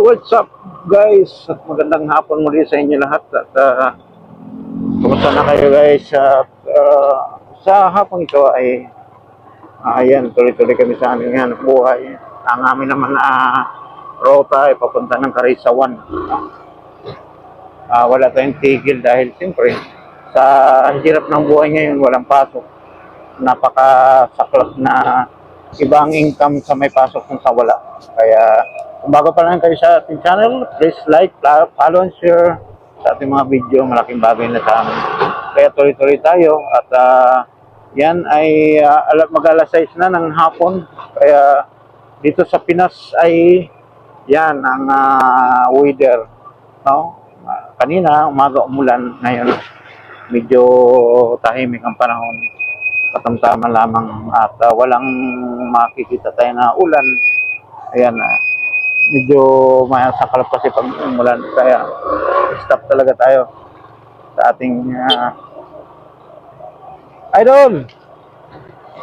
What's up guys? At magandang hapon muli sa inyo lahat. At kumusta na kayo guys? At sa hapon ito ay ayan, tuloy-tuloy kami sa aming hanap buhay. Ang amin naman na rota ay papunta ng Karisawan. Wala tayong tigil dahil siyempre sa hirap ng buhay ngayon, walang pasok. Napakasaklas na ibang income sa may pasok kung sa wala. Kaya kung bago pa lang kayo sa ating channel, please like, follow, and share sa ating mga video. Malaking bagay na sa amin. Kaya tuloy-tuloy tayo. At yan ay mag-alas 6 na ng hapon. Kaya dito sa Pinas ay yan ang weather. No? Kanina, umaga umulan. Ngayon, medyo tahimik ang panahon. Katamtaman lamang at walang makikita tayo na ulan. Ayan, medyo masakalap kasi pag umulan. Kaya stop talaga tayo sa ating idol.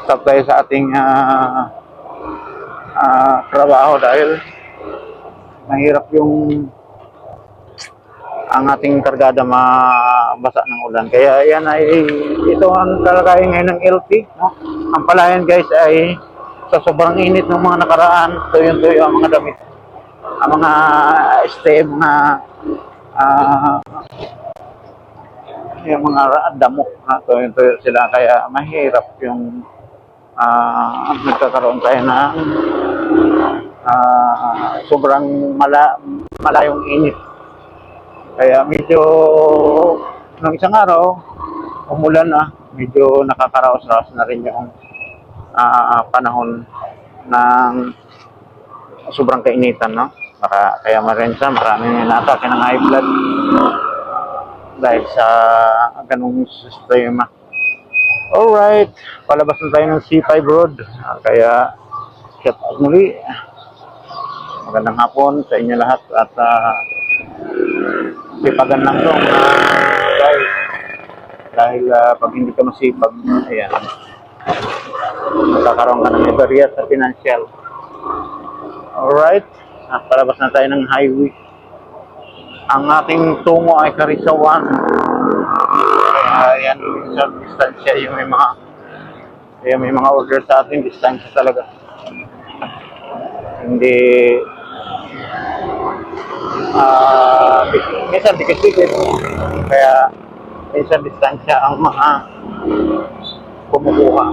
Stop tayo sa ating trabaho dahil mahirap yung ang ating kargada mabasa ng ulan. Kaya yan ay ito ang kalagayan ngayon ng LT, no? Ang palayan guys ay sa sobrang init ng mga nakaraan, tuyong-tuyo ang mga damit, ang mga stay, yung mga damo na tuyong-tuyo sila. Kaya mahirap yung nagkakaroon tayo ng sobrang malayong init. Kaya medyo nung isang araw umulan na, medyo nakakaraos-raos na rin yung panahon ng sobrang kainitan, no? Kaya marensa, maraming natake ng high blood dahil sa ganung sistema. Alright, palabas na tayo ng C5 road. Kaya shout out muli. Magandang hapon sa inyo lahat at sipagan lang to guys. Dahil pag hindi ka masipag, ayan, magkakaroon ka ng ibarya sa financial. Alright, palabas na tayo ng highway. Ang ating tungo ay Karisawan. Ayan, sa distansya yung may mga order sa ating distansya talaga. Hindi minsan dikit-dikit, kaya minsan distansya ang mga kumukuha.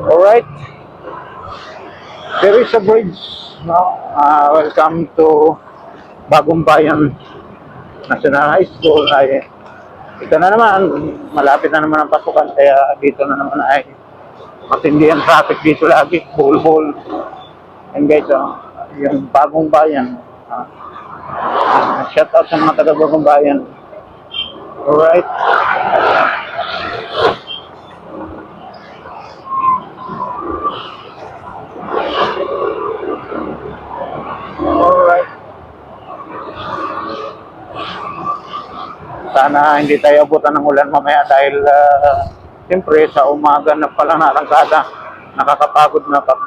Alright, there is a bridge, no? Welcome to Bagong Bayan National High School. Ay ito na naman, malapit na naman ang pasukan, kaya dito na naman ay matindi ang traffic dito lagi, bull. And guys, yung Bagong Bayan, shout out sa mga taga Bagong Bayan. Alright, alright, sana hindi tayo abutan ng ulan mamaya dahil siyempre sa umaga na pala narangkada, nakakapagod na pag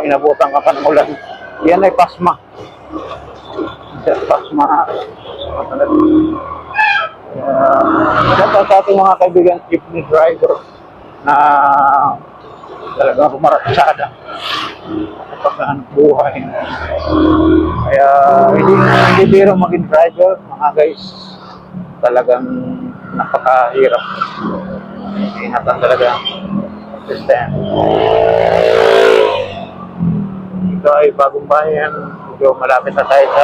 inabutan ka pa ng ulan. Yan ay pasma. Pasma. Sa ating mga kaibigan jeepney driver na talagang rumaratsada kapag ang buhay. Kaya hindi biro maging driver, mga guys. Talagang napakahirap. Ingatan talaga ang system. Ito ay Bagong Bayan. Medyo malapit na tayo sa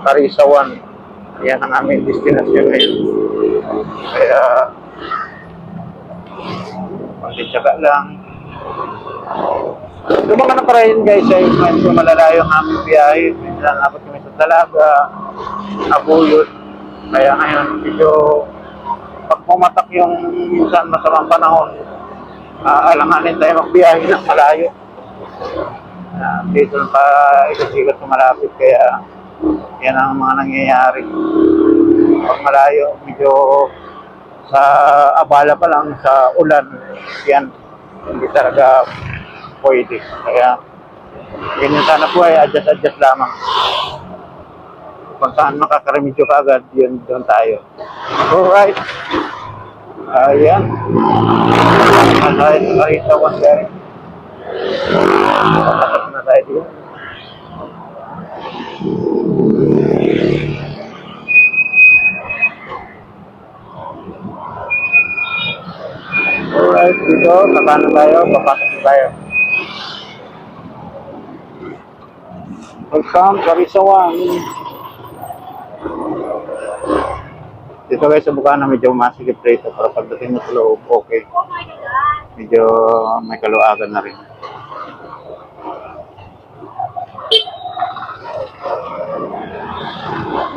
Karisawan. Yan ang aming destinasyon ngayon. Kaya pagtitsaga lang. Yung mga nakarayan guys ay medyo malalayo ang aming biyahe. Minsan abot kami sa Dalaga, Abuyot. Kaya ngayon medyo pag pumatak yung minsan masamang panahon, alanganin tayo magbiyahe ng malayo. Dito pa ikasigat sa malapit, kaya yan ang mga nangyayari. Pag malayo, medyo sa abala pa lang sa ulan, yan, hindi talaga pwede. Kaya ganyan sana po ay adjust lamang. kung saan makakaremedyo ka agad, yun doon tayo. Alright. Ayan. Tayo sa Karitawan guys. Pasok na tayo dito. Alright, dito, saka na tayo, papasok na tayo. Welcome, Karitawan. Dito guys, sa Bukana, medyo masikip rito, pero pagdating mo sa loob, okay. Medyo may kaluagan na rin.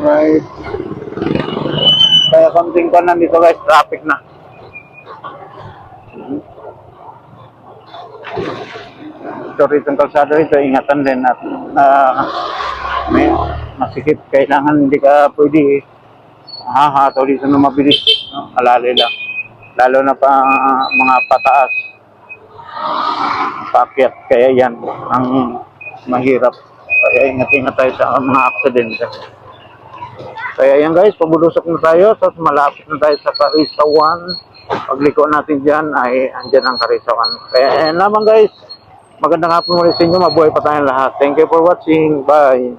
Right. Kaya konting ko nandito guys, traffic na. Ito rito ang kalsada rito, ingatan din at may masikip. Kailangan hindi ka pwede hahataw dito na mabilis. No? Alali lang. Lalo na pa mga pataas. Pakyat. Kaya yan ang mahirap. Kaya ingat-ingat tayo sa mga aksidente. Kaya yan guys, pabulusok na tayo. Tapos malapit na tayo sa Karitawan. Pagliko natin dyan ay andyan ang Karitawan. Kaya yan naman guys. Magandang hapon muli sa inyo. Mabuhay pa tayong lahat. Thank you for watching. Bye.